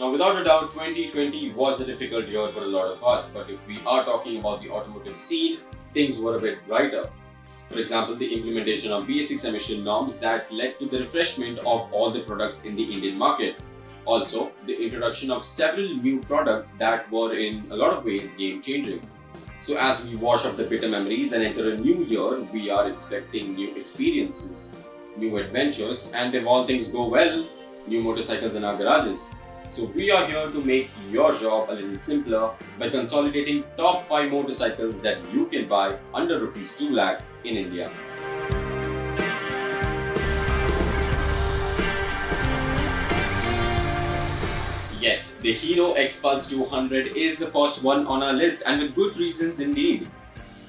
Now, without a doubt, 2020 was a difficult year for a lot of us, but if we are talking about the automotive scene, things were a bit brighter. For example, the implementation of BS6 emission norms that led to the refreshment of all the products in the Indian market. Also, the introduction of several new products that were in a lot of ways game-changing. So as we wash off the bitter memories and enter a new year, we are expecting new experiences, new adventures, and if all things go well, new motorcycles in our garages. So we are here to make your job a little simpler by consolidating top 5 motorcycles that you can buy under rupees 2 lakh in India. Yes, the Hero Xpulse 200 is the first one on our list, and with good reasons indeed.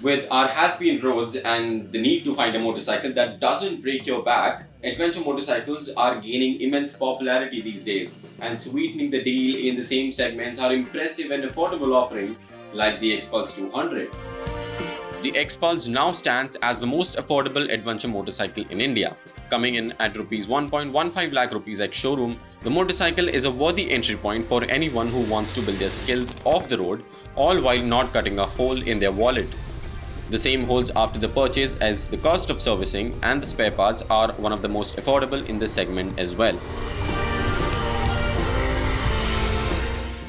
With our has-been roads and the need to find a motorcycle that doesn't break your back, adventure motorcycles are gaining immense popularity these days, and sweetening the deal in the same segments are impressive and affordable offerings like the Xpulse 200. The Xpulse now stands as the most affordable adventure motorcycle in India. Coming in at Rs 1.15 lakh rupees at showroom, the motorcycle is a worthy entry point for anyone who wants to build their skills off the road, all while not cutting a hole in their wallet. The same holds after the purchase, as the cost of servicing and the spare parts are one of the most affordable in this segment as well.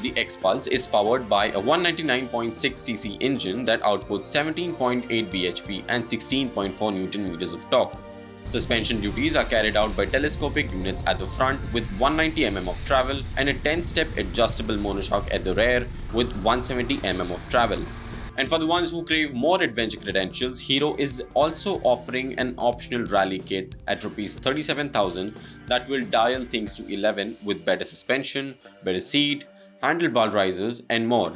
The Xpulse is powered by a 199.6cc engine that outputs 17.8 bhp and 16.4 Nm of torque. Suspension duties are carried out by telescopic units at the front with 190 mm of travel and a 10-step adjustable monoshock at the rear with 170 mm of travel. And for the ones who crave more adventure credentials, Hero is also offering an optional rally kit at Rs 37,000 that will dial things to 11 with better suspension, better seat, handlebar risers and more.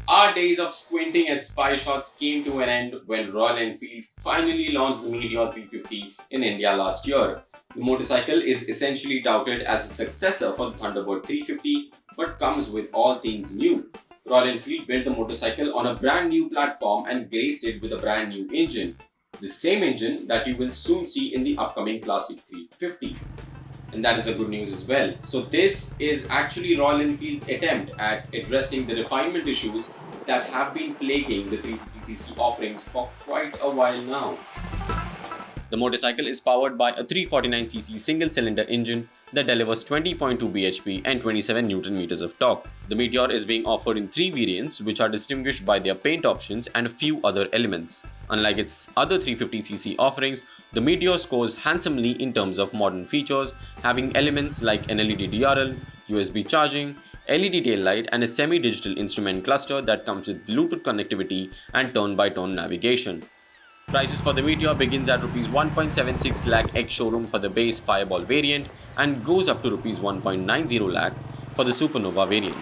Our days of squinting at spy shots came to an end when Royal Enfield finally launched the Meteor 350 in India last year. The motorcycle is essentially touted as a successor for the Thunderbird 350 but comes with all things new. Royal Enfield built the motorcycle on a brand new platform and graced it with a brand new engine. The same engine that you will soon see in the upcoming Classic 350. And that is a good news as well. So this is actually Royal Enfield's attempt at addressing the refinement issues that have been plaguing the 350cc offerings for quite a while now. The motorcycle is powered by a 349cc single-cylinder engine that delivers 20.2 bhp and 27 Nm of torque. The Meteor is being offered in 3 variants, which are distinguished by their paint options and a few other elements. Unlike its other 350cc offerings, the Meteor scores handsomely in terms of modern features, having elements like an LED DRL, USB charging, LED tail light and a semi-digital instrument cluster that comes with Bluetooth connectivity and turn-by-turn navigation. Prices for the Meteor begins at Rs 1.76 lakh ex-showroom for the base Fireball variant and goes up to Rs 1.90 lakh for the Supernova variant.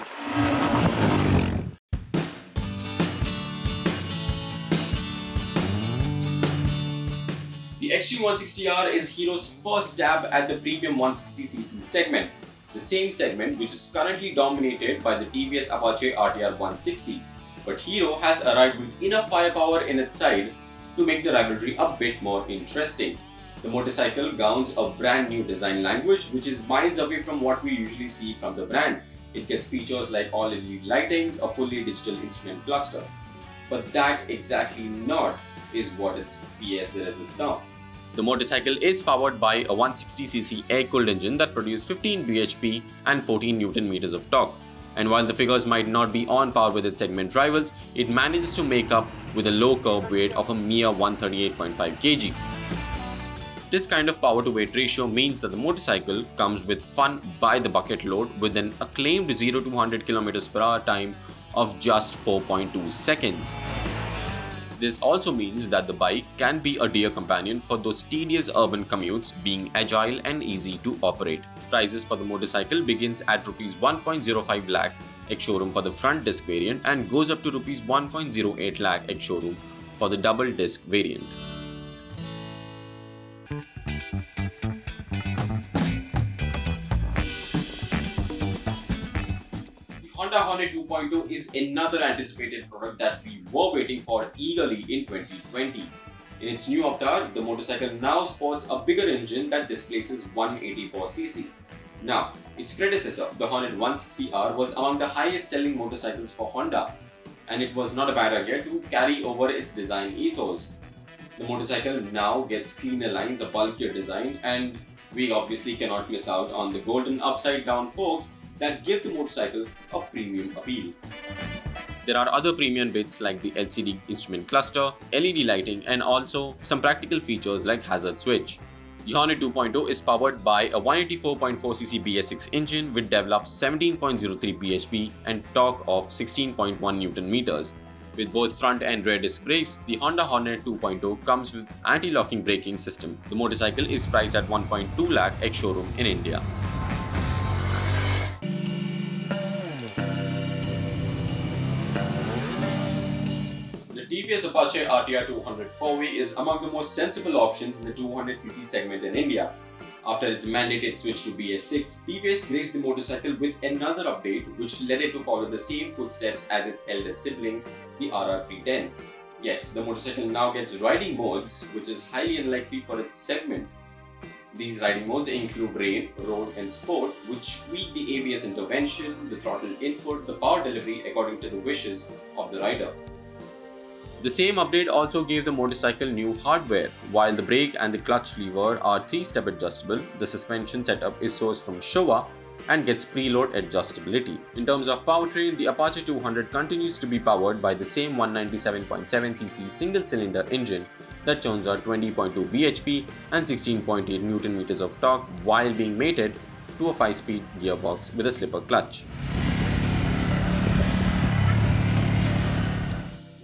The Xtreme 160R is Hero's first stab at the premium 160cc segment, the same segment which is currently dominated by the TVS Apache RTR 160. But Hero has arrived with enough firepower in its side to make the rivalry a bit more interesting. The motorcycle gowns a brand new design language which is miles away from what we usually see from the brand. It gets features like all LED lightings, a fully digital instrument cluster. But that exactly not is what its PS is now. The motorcycle is powered by a 160cc air-cooled engine that produces 15 bhp and 14 Nm of torque. And while the figures might not be on par with its segment rivals, it manages to make up with a low curb weight of a mere 138.5 kg. This kind of power to weight ratio means that the motorcycle comes with fun by the bucket load with an acclaimed 0 to 100 km/h time of just 4.2 seconds. This also means that the bike can be a dear companion for those tedious urban commutes, being agile and easy to operate. Prices for the motorcycle begins at Rs 1.05 lakh ex-showroom for the front disc variant and goes up to Rs 1.08 lakh ex-showroom for the double disc variant. The Honda HORNET 2.0 is another anticipated product that we were waiting for eagerly in 2020. In its new avatar, the motorcycle now sports a bigger engine that displaces 184cc. Now, its predecessor, the HORNET 160R, was among the highest selling motorcycles for Honda, and it was not a bad idea to carry over its design ethos. The motorcycle now gets cleaner lines, a bulkier design, and we obviously cannot miss out on the golden upside down forks that give the motorcycle a premium appeal. There are other premium bits like the LCD instrument cluster, LED lighting, and also some practical features like hazard switch. The HORNET 2.0 is powered by a 184.4cc BS6 engine which develops 17.03 bhp and torque of 16.1 Nm. With both front and rear disc brakes, the Honda HORNET 2.0 comes with anti-locking braking system. The motorcycle is priced at 1.2 lakh ex-showroom in India. The TVS Apache RTR 200 4V is among the most sensible options in the 200cc segment in India. After its mandated switch to BS6, TVS graced the motorcycle with another update which led it to follow the same footsteps as its elder sibling, the RR310. Yes, the motorcycle now gets riding modes, which is highly unlikely for its segment. These riding modes include rain, road and sport, which tweak the ABS intervention, the throttle input, the power delivery according to the wishes of the rider. The same update also gave the motorcycle new hardware. While the brake and the clutch lever are 3-step adjustable, the suspension setup is sourced from Showa and gets preload adjustability. In terms of powertrain, the Apache 200 continues to be powered by the same 197.7cc single-cylinder engine that churns out 20.2 bhp and 16.8 Nm of torque while being mated to a 5-speed gearbox with a slipper clutch.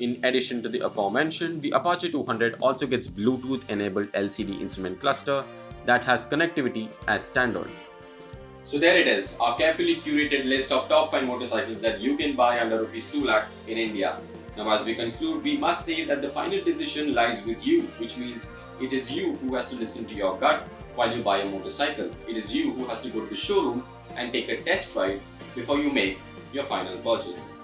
In addition to the aforementioned, the Apache 200 also gets Bluetooth-enabled LCD instrument cluster that has connectivity as standard. So there it is, our carefully curated list of top 5 motorcycles that you can buy under Rs 2 lakh in India. Now as we conclude, we must say that the final decision lies with you, which means it is you who has to listen to your gut while you buy a motorcycle. It is you who has to go to the showroom and take a test ride before you make your final purchase.